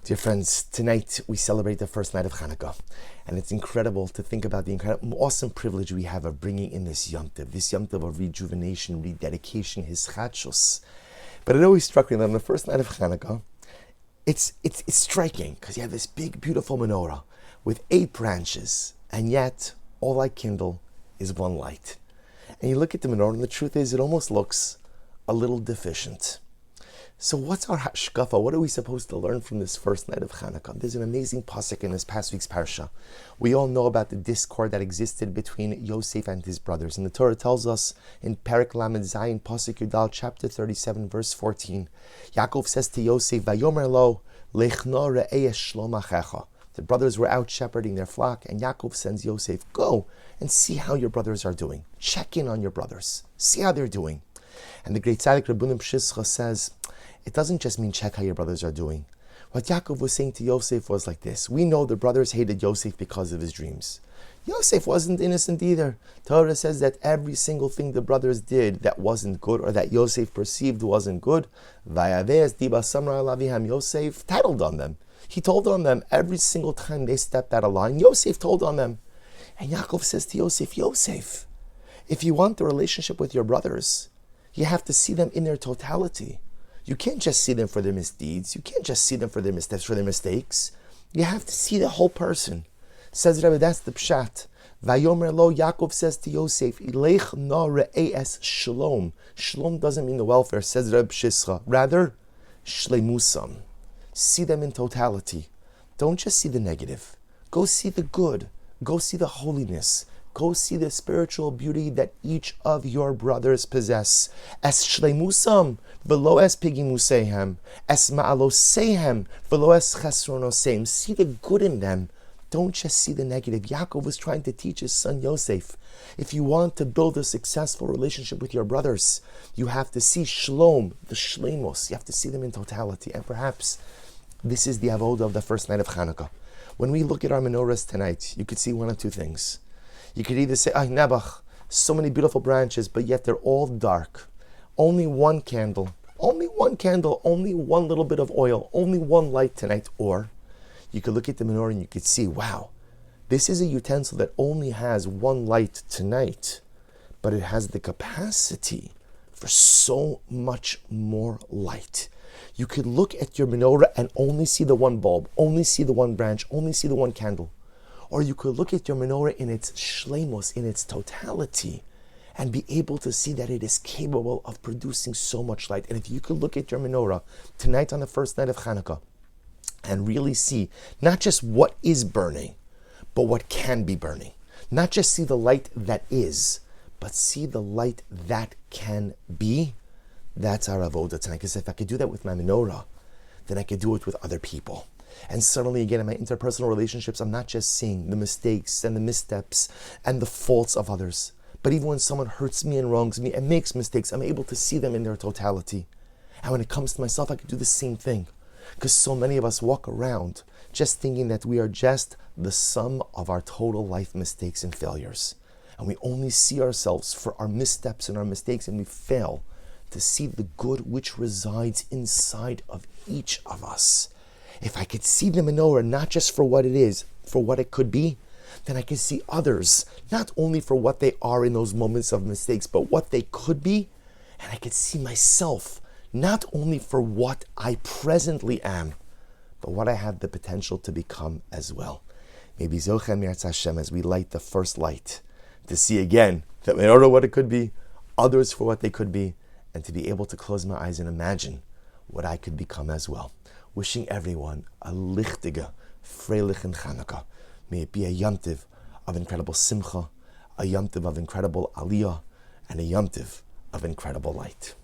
Dear friends, tonight we celebrate the first night of Chanukah, and it's incredible to think about the incredible, awesome privilege we have of bringing in this Yom Tov of rejuvenation, rededication, his chadshus. But it always struck me that on the first night of Chanukah, it's striking because you have this big, beautiful menorah with 8 branches, and yet all I kindle is one light. And you look at the menorah, and the truth is, it almost looks a little deficient. So what's our hashkafa? What are we supposed to learn from this first night of Chanukah? There's an amazing pasuk in this past week's parsha. We all know about the discord that existed between Yosef and his brothers. And the Torah tells us in Perek Lamed Zayin, pasuk Yudal, chapter 37, verse 14, Yaakov says to Yosef, Vayomer lo, lechno re'eh shlom achecha. The brothers were out shepherding their flock, and Yaakov sends Yosef, go and see how your brothers are doing. Check in on your brothers. See how they're doing. And the great tzaddik Rabbeinu Pshischa says, it doesn't just mean check how your brothers are doing. What Yaakov was saying to Yosef was like this. We know the brothers hated Yosef because of his dreams. Yosef wasn't innocent either. Torah says that every single thing the brothers did that wasn't good, or that Yosef perceived wasn't good, Vayaveas diba samra laviham, Yosef tattled on them. He told on them every single time they stepped out of line. Yosef told on them. And Yaakov says to Yosef, Yosef, if you want the relationship with your brothers, you have to see them in their totality. You can't just see them for their misdeeds. You can't just see them for their missteps, for their mistakes. You have to see the whole person. Says Rebbe, that's the pshat. Vayomer lo, Yaakov says to Yosef, Ilech na re'es shalom. Shalom doesn't mean the welfare, says Rebbe Shischa. Rather, shleimusam. See them in totality. Don't just see the negative. Go see the good. Go see the holiness. Go see the spiritual beauty that each of your brothers possess. Es shleimusam, velo es pigimusehem, es ma'alosehem, velo es chesronosehem. See the good in them. Don't just see the negative. Yaakov was trying to teach his son Yosef. If you want to build a successful relationship with your brothers, you have to see shalom, the shleimus. You have to see them in totality. And perhaps this is the avodah of the first night of Chanukah. When we look at our menorahs tonight, you could see one of two things. You could either say, Nebach, so many beautiful branches, but yet they're all dark. Only one candle, only one little bit of oil, only one light tonight. Or you could look at the menorah and you could see, wow, this is a utensil that only has one light tonight, but it has the capacity for so much more light. You could look at your menorah and only see the one bulb, only see the one branch, only see the one candle. Or you could look at your menorah in its shleimus, in its totality, and be able to see that it is capable of producing so much light. And if you could look at your menorah tonight on the first night of Chanukah and really see not just what is burning, but what can be burning. Not just see the light that is, but see the light that can be. That's our avodah tonight. Because if I could do that with my menorah, then I could do it with other people. And suddenly, again, in my interpersonal relationships, I'm not just seeing the mistakes and the missteps and the faults of others, but even when someone hurts me and wrongs me and makes mistakes, I'm able to see them in their totality. And when it comes to myself, I could do the same thing. Because so many of us walk around just thinking that we are just the sum of our total life mistakes and failures. And we only see ourselves for our missteps and our mistakes, and we fail to see the good which resides inside of each of us. If I could see the menorah not just for what it is, for what it could be, then I could see others not only for what they are in those moments of mistakes, but what they could be. And I could see myself not only for what I presently am, but what I have the potential to become as well. Maybe Zochem Yirtzeh Hashem, as we light the first light, to see again the menorah what it could be, others for what they could be, and to be able to close my eyes and imagine what I could become as well. Wishing everyone a lichtige, freilichen Chanukah. May it be a Yom Tov of incredible simcha, a Yom Tov of incredible aliyah, and a Yom Tov of incredible light.